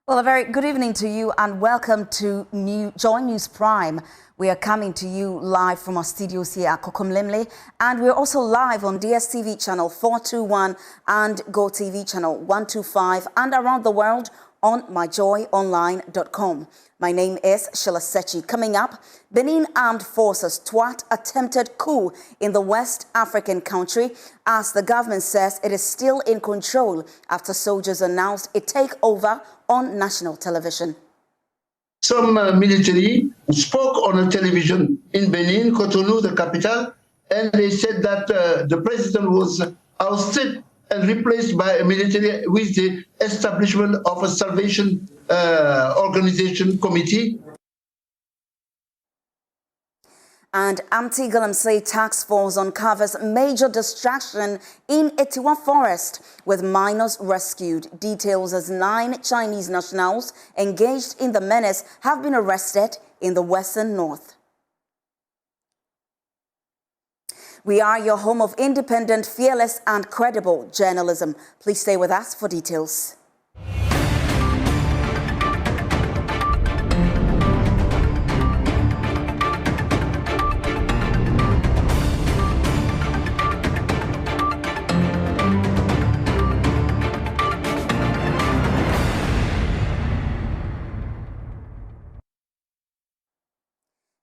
Well, a very good evening to you and welcome to JoyNews Prime. We are coming to you live from our studios here at Kokomlemle, and we're also live on DSTV channel 421 and GoTV channel 125 and around the world on myjoyonline.com. My name is Sheila Sechi. Coming up, Benin Armed Forces thwart attempted coup in the West African country as the government says it is still in control after soldiers announced a takeover on national television. Some military spoke on a television in Benin, Cotonou, the capital, and they said that the president was ousted and replaced by a military with the establishment of a Salvation Organization Committee. And Anti-Galamsey task force uncovers major distraction in Etiwa forest with minors rescued. Details as 9 Chinese nationals engaged in the menace have been arrested in the western north. We are your home of independent, fearless and credible journalism. Please stay with us for details.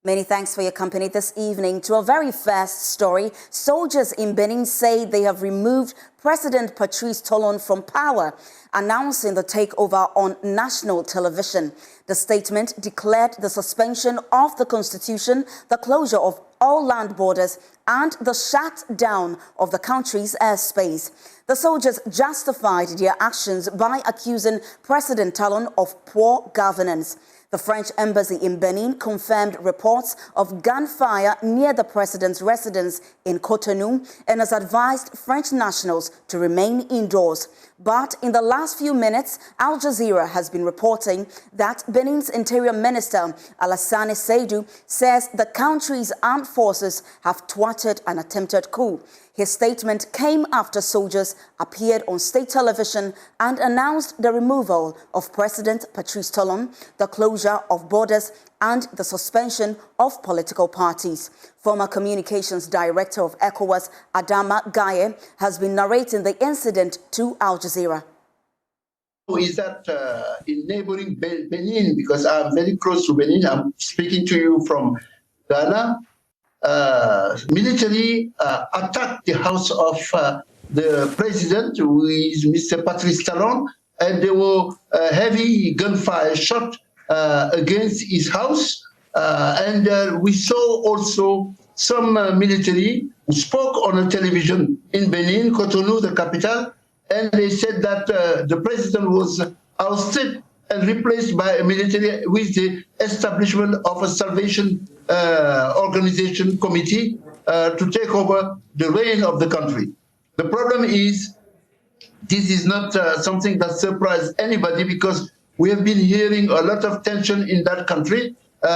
Many thanks for your company this evening. To our very first story, soldiers in Benin say they have removed President Patrice Talon from power, announcing the takeover on national television. The statement declared the suspension of the constitution, the closure of all land borders, and the shutdown of the country's airspace. The soldiers justified their actions by accusing President Talon of poor governance. The French embassy in Benin confirmed reports of gunfire near the president's residence in Cotonou and has advised French nationals to remain indoors. But in the last few minutes, Al Jazeera has been reporting that Benin's Interior Minister Alassane Seidu says the country's armed forces have thwarted an attempted coup. His statement came after soldiers appeared on state television and announced the removal of President Patrice Talon, the closure of borders, and the suspension of political parties. Former Communications Director of ECOWAS, Adama Gaye, has been narrating the incident to Al Jazeera. Is that in neighboring Benin, because I'm very close to Benin, I'm speaking to you from Ghana. Military attacked the house of the president, who is Mr. Patrice Talon, and there were heavy gunfire shot against his house. And we saw also some military who spoke on a television in Benin, Cotonou, the capital, and they said that the president was ousted and replaced by a military with the establishment of a Salvation Organization Committee to take over the reign of the country. The problem is, this is not something that surprised anybody, because we have been hearing a lot of tension in that country.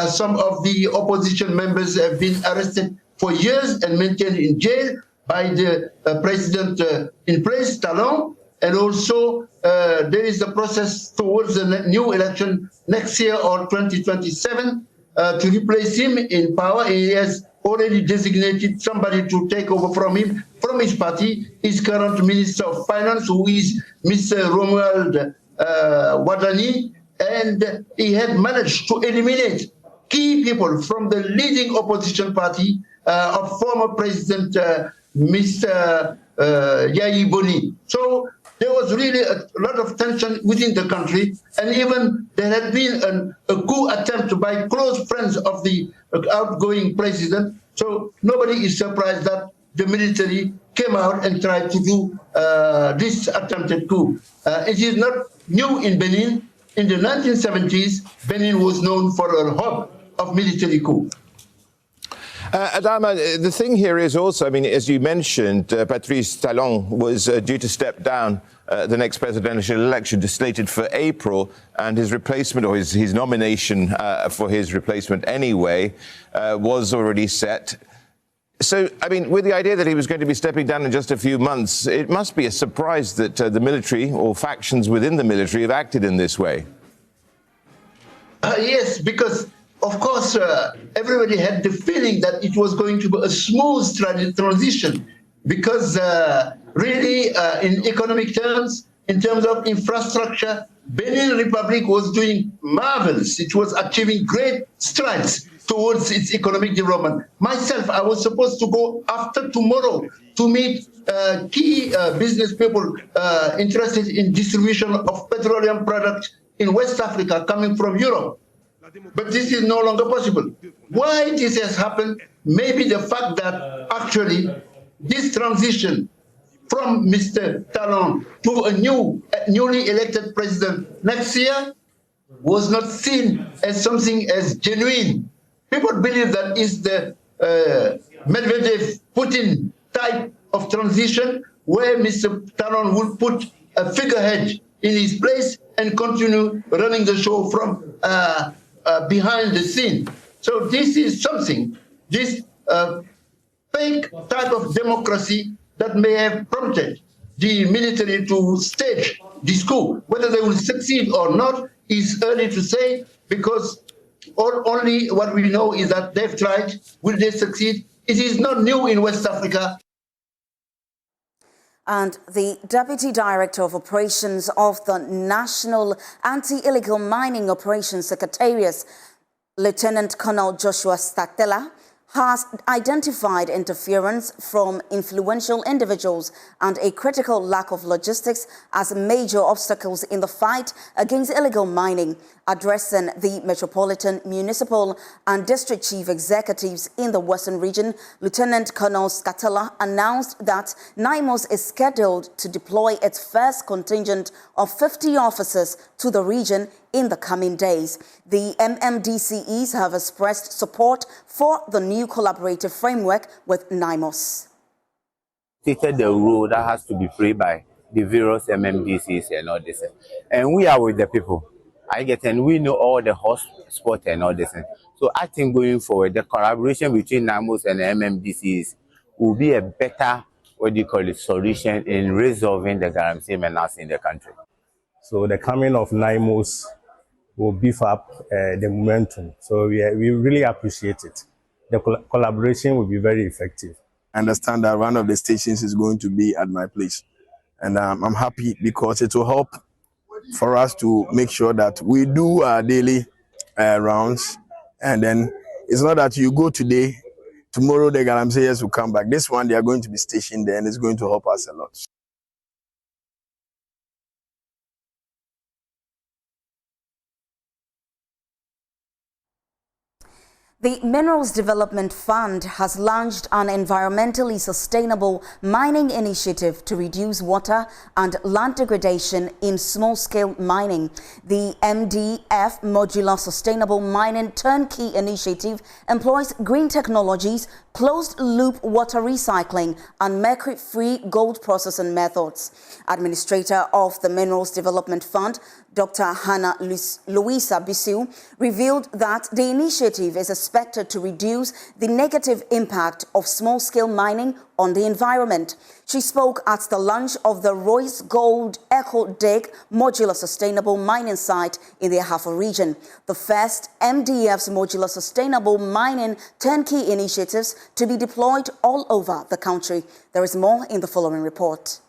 Some of the opposition members have been arrested for years and maintained in jail by the president in place, Talon. And also, there is a process towards the new election next year or 2027 to replace him in power. He has already designated somebody to take over from him, from his party, his current Minister of Finance, who is Mr. Romuald Wadani, and he had managed to eliminate key people from the leading opposition party of former President Mr. Yayi Boni. So there was really a lot of tension within the country, and even there had been a coup attempt by close friends of the outgoing president. So nobody is surprised that the military came out and tried to do this attempted coup. It is not new in Benin. In the 1970s, Benin was known for a hub of military coup. Adama, the thing here is also, I mean, as you mentioned, Patrice Talon was due to step down the next presidential election, slated for April, and his replacement, or his nomination for his replacement anyway, was already set. So, I mean, with the idea that he was going to be stepping down in just a few months, it must be a surprise that the military or factions within the military have acted in this way. Yes, because of course everybody had the feeling that it was going to be a smooth transition, because really in economic terms, in terms of infrastructure, Benin Republic was doing marvelous. It was achieving great strides towards its economic development. Myself, I was supposed to go after tomorrow to meet key business people interested in distribution of petroleum products in West Africa coming from Europe. But this is no longer possible. Why this has happened? Maybe the fact that actually this transition from Mr. Talon to a newly elected president next year was not seen as something as genuine. People believe that is the Medvedev-Putin type of transition, where Mr. Talon will put a figurehead in his place and continue running the show from behind the scene. So this is something, this fake type of democracy that may have prompted the military to stage this coup. Whether they will succeed or not is early to say, because only what we know is that they've tried. Will they succeed? It is not new in West Africa. And the Deputy Director of Operations of the National Anti-Illegal Mining Operations Secretariat, Lieutenant Colonel Joshua Statella, has identified interference from influential individuals and a critical lack of logistics as major obstacles in the fight against illegal mining. Addressing the Metropolitan, Municipal and District Chief Executives in the Western Region, Lieutenant Colonel Statella announced that NAIMOS is scheduled to deploy its first contingent of 50 officers to the region in the coming days. The MMDCEs have expressed support for the new collaborative framework with NAIMOS. Stated the role that has to be played by the various MMDCs and all this. And we are with the people. And we know all the hotspots and all this. So I think going forward, the collaboration between NAIMOS and the MMDCs will be a better, solution in resolving the guarantee menace in the country. So the coming of NAIMOS will beef up the momentum. So we really appreciate it. The collaboration will be very effective. I understand that one of the stations is going to be at my place. And I'm happy because it will help for us to make sure that we do our daily rounds. And then it's not that you go today, tomorrow the Galamseyers will come back. This one, they are going to be stationed there and it's going to help us a lot. The Minerals Development Fund has launched an environmentally sustainable mining initiative to reduce water and land degradation in small-scale mining. The MDF Modular Sustainable Mining Turnkey Initiative employs green technologies, closed-loop water recycling, and mercury-free gold processing methods. Administrator of the Minerals Development Fund, Dr. Hannah Louisa Bisu, revealed that the initiative is expected to reduce the negative impact of small-scale mining on the environment. She spoke at the launch of the Royce Gold Echo Dig Modular Sustainable Mining Site in the Ahafo region, the first MDF's Modular Sustainable Mining Turnkey initiatives to be deployed all over the country. There is more in the following report.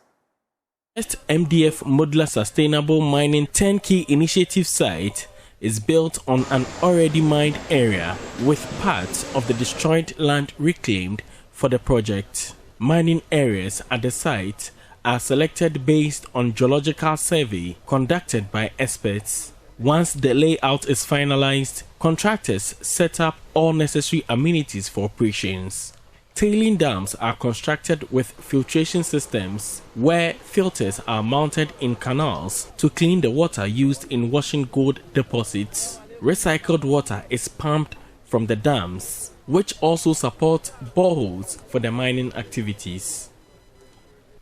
First MDF Modular Sustainable Mining Turnkey Initiative site is built on an already mined area with parts of the destroyed land reclaimed for the project. Mining areas at the site are selected based on geological survey conducted by experts. Once the layout is finalized, contractors set up all necessary amenities for operations. Tailing dams are constructed with filtration systems where filters are mounted in canals to clean the water used in washing gold deposits. Recycled water is pumped from the dams, which also support boreholes for the mining activities.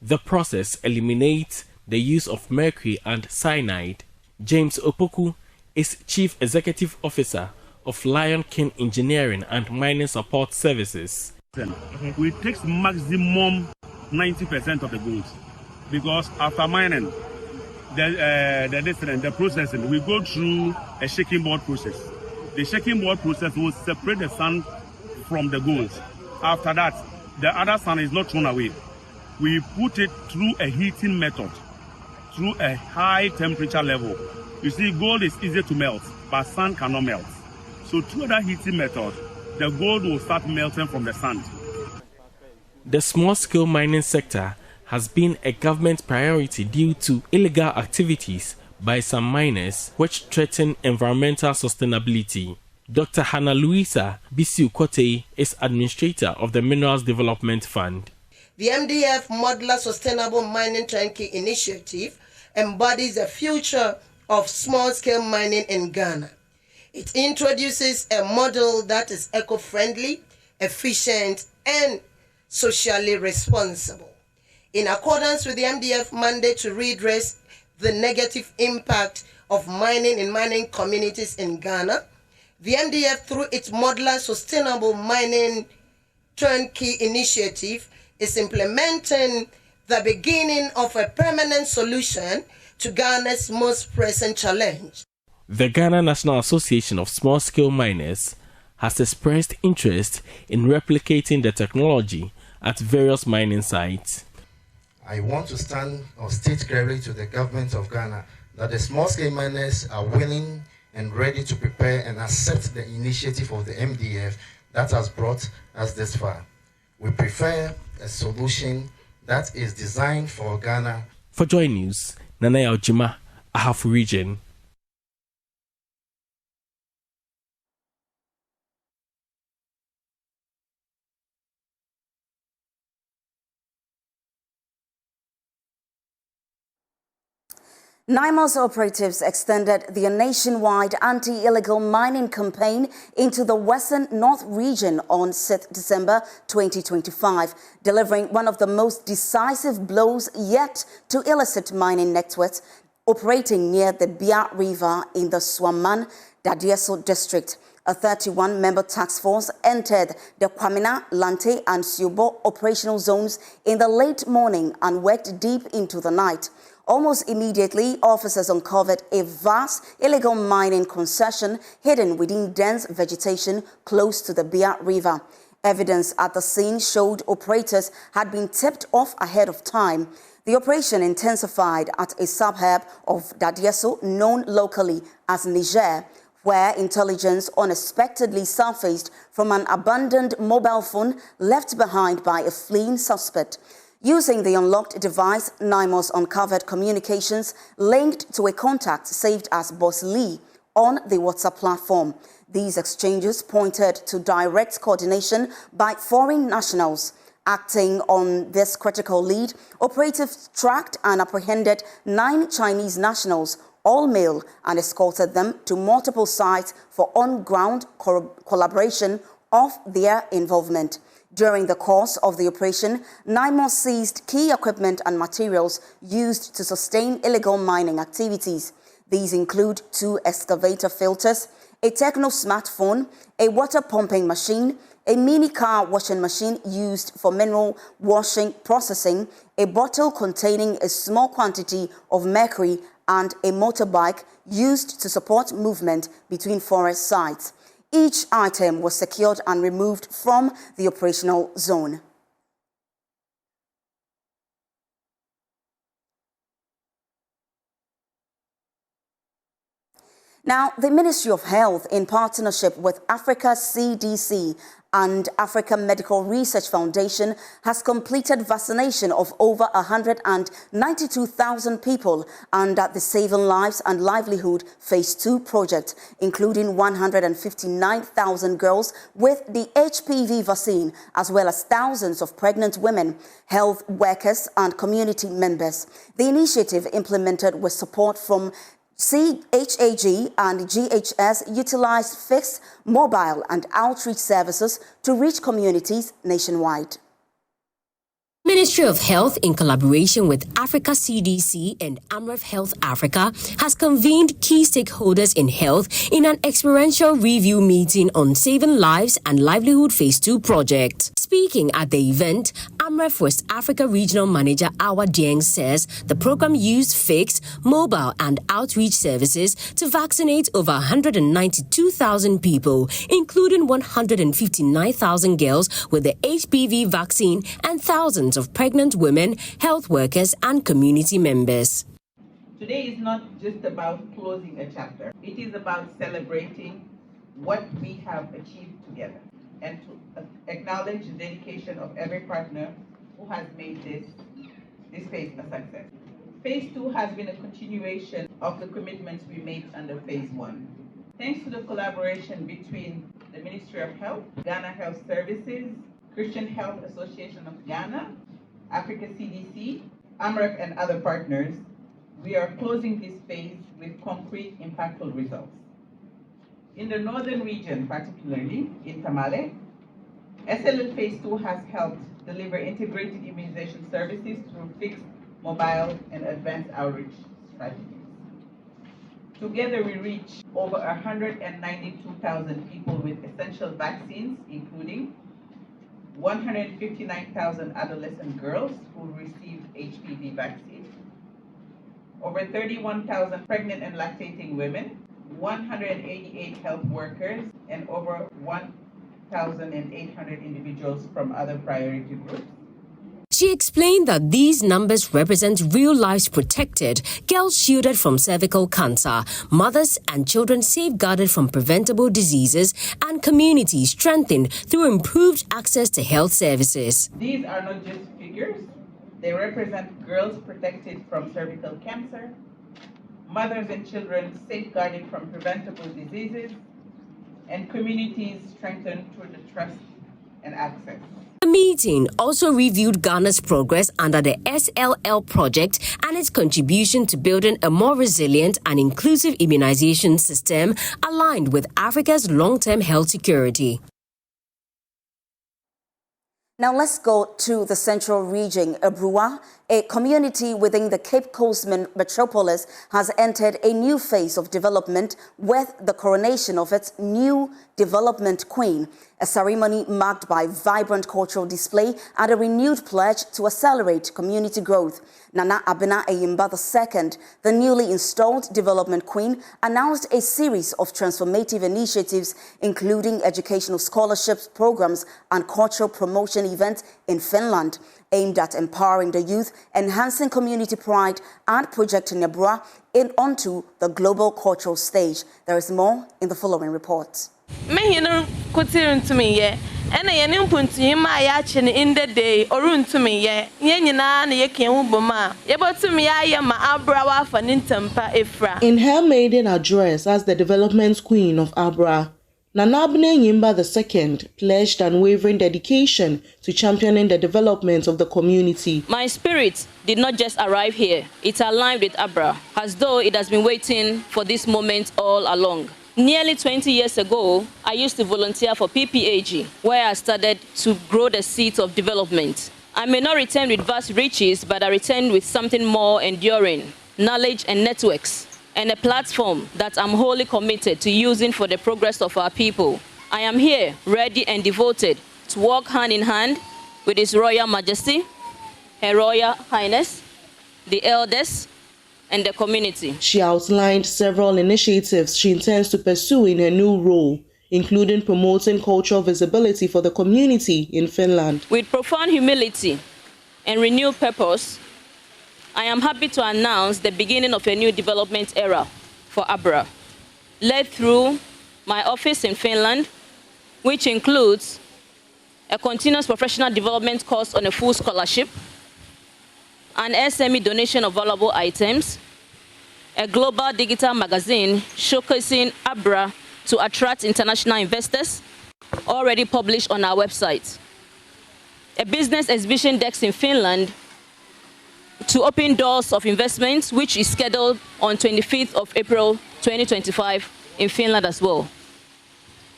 The process eliminates the use of mercury and cyanide. James Opoku is Chief Executive Officer of Lion King Engineering and Mining Support Services. We take maximum 90% of the gold, because after mining, the processing, we go through a shaking board process. The shaking board process will separate the sand from the gold. After that, the other sand is not thrown away. We put it through a heating method, through a high temperature level. You see, gold is easy to melt, but sand cannot melt. So through that heating method, the gold will start melting from the sand. The small-scale mining sector has been a government priority due to illegal activities by some miners which threaten environmental sustainability. Dr. Hannah Louisa Bisiu-Kote is administrator of the Minerals Development Fund. The MDF Modular Sustainable Mining Turnkey Initiative embodies the future of small-scale mining in Ghana. It introduces a model that is eco-friendly, efficient, and socially responsible. In accordance with the MDF mandate to redress the negative impact of mining in mining communities in Ghana, the MDF, through its Modular Sustainable Mining Turnkey Initiative, is implementing the beginning of a permanent solution to Ghana's most pressing challenge. The Ghana National Association of Small-Scale Miners has expressed interest in replicating the technology at various mining sites. I want to stand or state clearly to the government of Ghana that the small-scale miners are willing and ready to prepare and accept the initiative of the MDF that has brought us this far. We prefer a solution that is designed for Ghana. For JoyNews, Nana Ojima, Ahafo Region. NAIMOS operatives extended their nationwide anti-illegal mining campaign into the Western North region on 6 December 2025, delivering one of the most decisive blows yet to illicit mining networks operating near the Bia River in the Swaman, Dadieso district. A 31-member task force entered the Kwamina, Lante and Subo operational zones in the late morning and worked deep into the night. Almost immediately, officers uncovered a vast illegal mining concession hidden within dense vegetation close to the Bia River. Evidence at the scene showed operators had been tipped off ahead of time. The operation intensified at a suburb of Dadieso, known locally as Niger, where intelligence unexpectedly surfaced from an abandoned mobile phone left behind by a fleeing suspect. Using the unlocked device, NAIMOS uncovered communications linked to a contact saved as Boss Lee on the WhatsApp platform. These exchanges pointed to direct coordination by foreign nationals. Acting on this critical lead, operatives tracked and apprehended 9 Chinese nationals, all male, and escorted them to multiple sites for on-ground collaboration of their involvement. During the course of the operation, NAIMOS seized key equipment and materials used to sustain illegal mining activities. These include 2 excavator filters, a Techno smartphone, a water pumping machine, a mini car washing machine used for mineral washing processing, a bottle containing a small quantity of mercury, and a motorbike used to support movement between forest sites. Each item was secured and removed from the operational zone. Now, the Ministry of Health, in partnership with Africa CDC and Africa Medical Research Foundation, has completed vaccination of over 192,000 people under the Saving Lives and Livelihood Phase 2 project, including 159,000 girls with the HPV vaccine, as well as thousands of pregnant women, health workers, and community members. The initiative, implemented with support from CHAG and GHS, utilized fixed, mobile and outreach services to reach communities nationwide. Ministry of Health, in collaboration with Africa CDC and Amref Health Africa, has convened key stakeholders in health in an experiential review meeting on Saving Lives and Livelihood Phase 2 project. Speaking at the event, AMREF West Africa Regional Manager Awa Dieng says the program used fixed, mobile and outreach services to vaccinate over 192,000 people, including 159,000 girls with the HPV vaccine and thousands of pregnant women, health workers and community members. Today is not just about closing a chapter. It is about celebrating what we have achieved together and to acknowledge the dedication of every partner who has made this phase a success. Phase 2 has been a continuation of the commitments we made under Phase 1. Thanks to the collaboration between the Ministry of Health, Ghana Health Services, Christian Health Association of Ghana, Africa CDC, AMREF and other partners, we are closing this phase with concrete, impactful results. In the northern region, particularly in Tamale, SLL Phase 2 has helped deliver integrated immunization services through fixed, mobile, and advanced outreach strategies. Together, we reach over 192,000 people with essential vaccines, including 159,000 adolescent girls who received HPV vaccine, over 31,000 pregnant and lactating women, 188 health workers, and over 1,800 individuals from other priority groups. She explained that these numbers represent real lives protected, girls shielded from cervical cancer, mothers and children safeguarded from preventable diseases, and communities strengthened through improved access to health services. These are not just figures. They represent girls protected from cervical cancer, mothers and children safeguarded from preventable diseases, and communities strengthened through the trust and access. The meeting also reviewed Ghana's progress under the SLL project and its contribution to building a more resilient and inclusive immunization system aligned with Africa's long-term health security. Now let's go to the central region. Abura, a community within the Cape Coast metropolis, has entered a new phase of development with the coronation of its new development queen, a ceremony marked by vibrant cultural display and a renewed pledge to accelerate community growth. Nana Abena Eyimba II, the newly installed development queen, announced a series of transformative initiatives, including educational scholarships, programs, and cultural promotion events in Finland, aimed at empowering the youth, enhancing community pride, and projecting Abura onto the global cultural stage. There is more in the following report. And I am put in my action in the day or run to me, Yenina, Yakin Boma. About to me, I am my Abura for Nintampa Efra. In her maiden address as the development queen of Abura, Nana Yimba II pledged unwavering dedication to championing the development of the community. My spirit did not just arrive here, it aligned with Abura, as though it has been waiting for this moment all along. Nearly 20 years ago, I used to volunteer for PPAG, where I started to grow the seeds of development. I may not return with vast riches, but I returned with something more enduring, knowledge and networks, and a platform that I'm wholly committed to using for the progress of our people. I am here, ready and devoted to work hand in hand with His Royal Majesty, Her Royal Highness, the elders, and the community. She outlined several initiatives she intends to pursue in her new role, including promoting cultural visibility for the community in Finland. With profound humility and renewed purpose, I am happy to announce the beginning of a new development era for Abura, led through my office in Finland, which includes a continuous professional development course on a full scholarship, an SME donation of valuable items, a global digital magazine showcasing Abura to attract international investors, already published on our website, a business exhibition desk in Finland to open doors of investments, which is scheduled on 25th of April 2025 in Finland as well.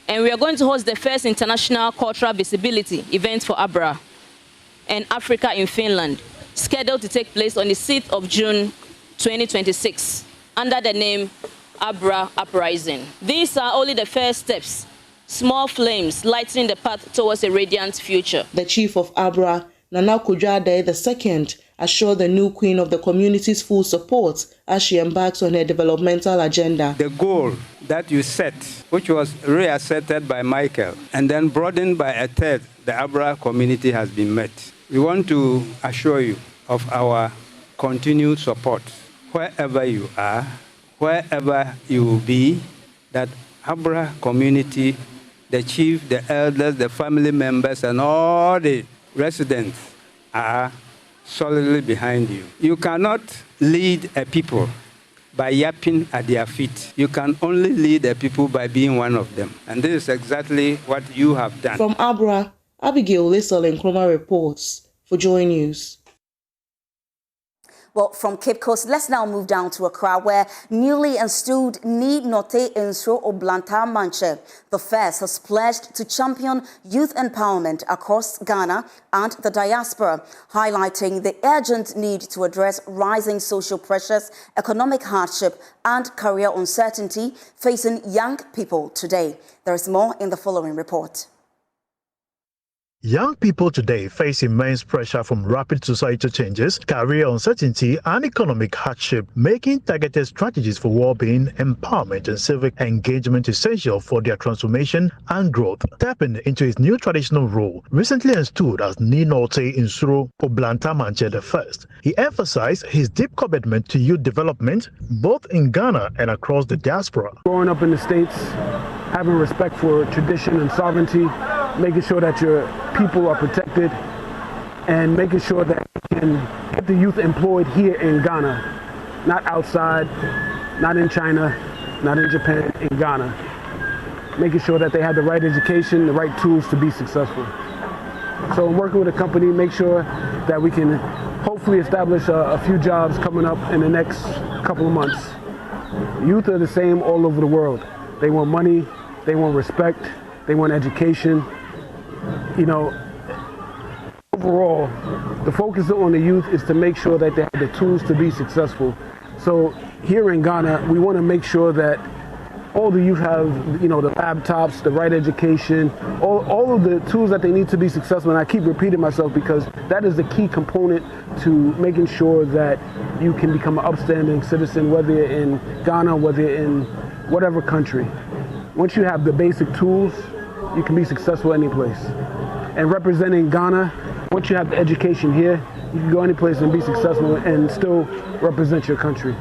And we are going to host the first international cultural visibility event for Abura and Africa in Finland, scheduled to take place on the 6th of June 2026, under the name Abura Uprising. These are only the first steps small flames lighting the path towards a radiant future. The chief of Abura, Nana Kujade II, assured the new queen of the community's full support as she embarks on her developmental agenda. The goal that you set, which was reasserted by Michael and then broadened by a third, the Abura community, has been met. We want to assure you of our continued support wherever you are, wherever you will be, that Abura community, the chief, the elders, the family members, and all the residents are solidly behind you. You cannot lead a people by yapping at their feet. You can only lead a people by being one of them. And this is exactly what you have done. From Abura, Abigail Lissel Nkrumah reports for JoyNews. Well, from Cape Coast, let's now move down to Accra, where newly installed Ni Note Insro Oblanta Manche, the first, has pledged to champion youth empowerment across Ghana and the diaspora, highlighting the urgent need to address rising social pressures, economic hardship, and career uncertainty facing young people today. There is more in the following report. Young people today face immense pressure from rapid societal changes, career uncertainty, and economic hardship, making targeted strategies for well-being, empowerment, and civic engagement essential for their transformation and growth. Tapping into his new traditional role, recently installed as Ni Note Insuro Oblanta Manche I, he emphasized his deep commitment to youth development, both in Ghana and across the diaspora. Growing up in the States, having respect for tradition and sovereignty, making sure that your people are protected, and making sure that you can get the youth employed here in Ghana, not outside, not in China, not in Japan, in Ghana. Making sure that they have the right education, the right tools to be successful. So I'm working with a company, make sure that we can hopefully establish a few jobs coming up in the next couple of months. Youth are the same all over the world. They want money, they want respect, they want education. You know, overall, the focus on the youth is to make sure that they have the tools to be successful. So here in Ghana, we want to make sure that all the youth have, you know, the laptops, the right education, all of the tools that they need to be successful. And I keep repeating myself because that is the key component to making sure that you can become an upstanding citizen, whether you're in Ghana, whether you're in whatever country. Once you have the basic tools, you can be successful any place. And representing Ghana, once you have the education here, you can go any place and be successful and still represent your country.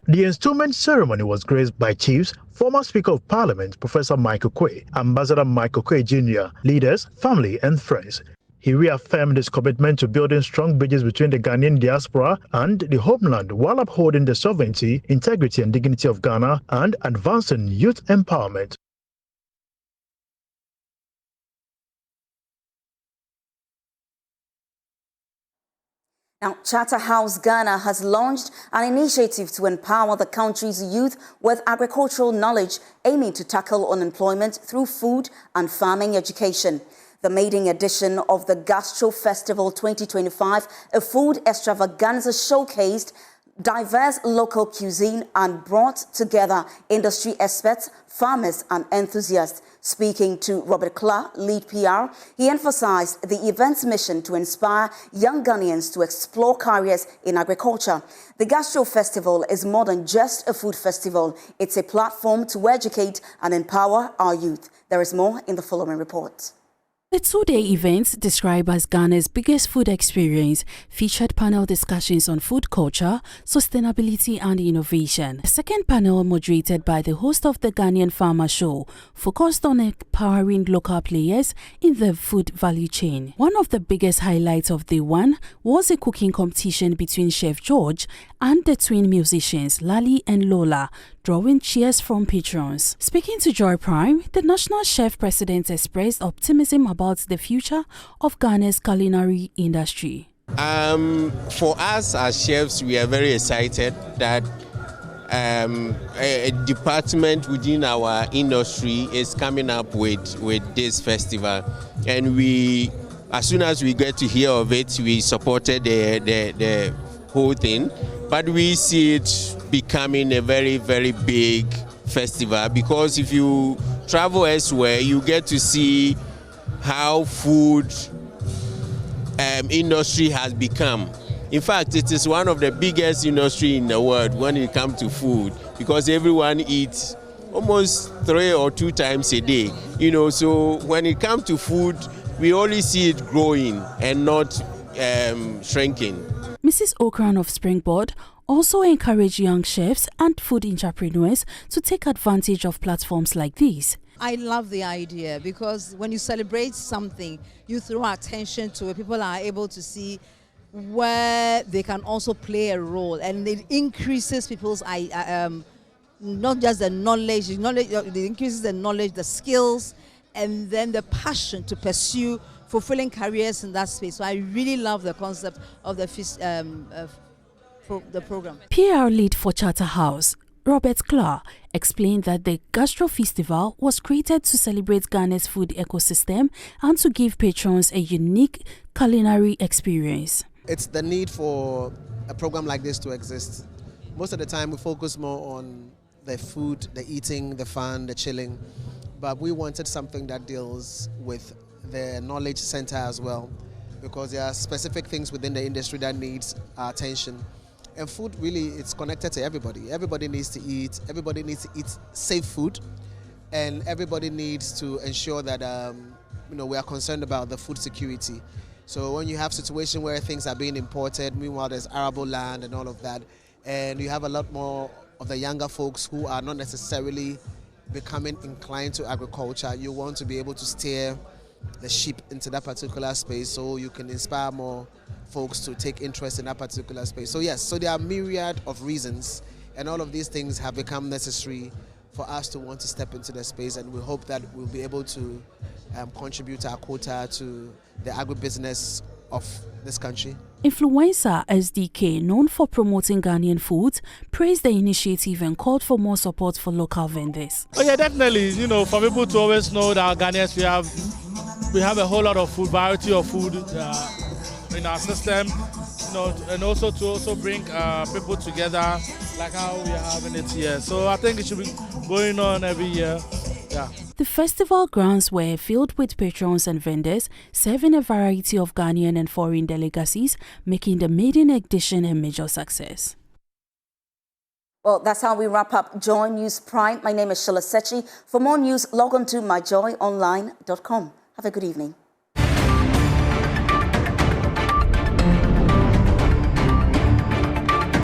The installment ceremony was graced by chiefs, former Speaker of Parliament, Professor Michael Quay, Ambassador Michael Quay Jr., leaders, family, and friends. He reaffirmed his commitment to building strong bridges between the Ghanaian diaspora and the homeland while upholding the sovereignty, integrity, and dignity of Ghana and advancing youth empowerment. Now, Charterhouse Ghana has launched an initiative to empower the country's youth with agricultural knowledge, aiming to tackle unemployment through food and farming education. The maiden edition of the Gastro Festival 2025, a food extravaganza, showcased diverse local cuisine and brought together industry experts, farmers, and enthusiasts. Speaking to Robert Clark, lead PR, he emphasized the event's mission to inspire young Ghanaians to explore careers in agriculture. The Gastro Festival is more than just a food festival. It's a platform to educate and empower our youth. There is more in the following report. The two-day event, described as Ghana's biggest food experience, featured panel discussions on food culture, sustainability and innovation. The second panel, moderated by the host of the Ghanaian Farmer Show, focused on empowering local players in the food value chain. One of the biggest highlights of day one was a cooking competition between Chef George and the twin musicians Lali and Lola, drawing cheers from patrons. Speaking to Joy Prime, the National Chef President expressed optimism about the future of Ghana's culinary industry. For us as chefs, we are very excited that a department within our industry is coming up with this festival, and we, as soon as we get to hear of it, we supported the whole thing. But we see it becoming a very, very big festival, because if you travel elsewhere, you get to see how food industry has become. In fact, it is one of the biggest industry in the world when it comes to food, because everyone eats almost 3 or 2 times a day. So when it comes to food, we only see it growing and not shrinking. Mrs. Okran of Springboard also encouraged young chefs and food entrepreneurs to take advantage of platforms like these. I love the idea because when you celebrate something, you throw attention to it. People are able to see where they can also play a role, and it increases people's not just the knowledge, it increases the knowledge, the skills, and then the passion to pursue fulfilling careers in that space. So I really love the concept of the program. PR lead for Charterhouse, Robert Clark, explained that the Gastro Festival was created to celebrate Ghana's food ecosystem and to give patrons a unique culinary experience. It's the need for a program like this to exist. Most of the time we focus more on the food, the eating, the fun, the chilling, but we wanted something that deals with the knowledge center as well, because there are specific things within the industry that needs our attention. And food really, it's connected to everybody. Everybody needs to eat, everybody needs to eat safe food, and everybody needs to ensure that we are concerned about the food security. So when you have situations where things are being imported, meanwhile there's arable land and all of that, and you have a lot more of the younger folks who are not necessarily becoming inclined to agriculture, you want to be able to steer the ship into that particular space so you can inspire more folks to take interest in that particular space. So yes, so there are myriad of reasons, and all of these things have become necessary for us to want to step into the space, and we hope that we'll be able to contribute our quota to the agribusiness of this country. Influencer SDK, known for promoting Ghanaian foods, praised the initiative and called for more support for local vendors. Oh yeah, definitely. For people to always know that Ghanaians, we have a whole lot of food, variety of food in our system, and also to bring people together like how we are having it here. So I think it should be going on every year. Yeah. The festival grounds were filled with patrons and vendors serving a variety of Ghanaian and foreign delicacies, making the maiden edition a major success. Well, that's how we wrap up Joy News Prime. My name is Sheila Sechi. For more news, log on to myjoyonline.com. Have a good evening.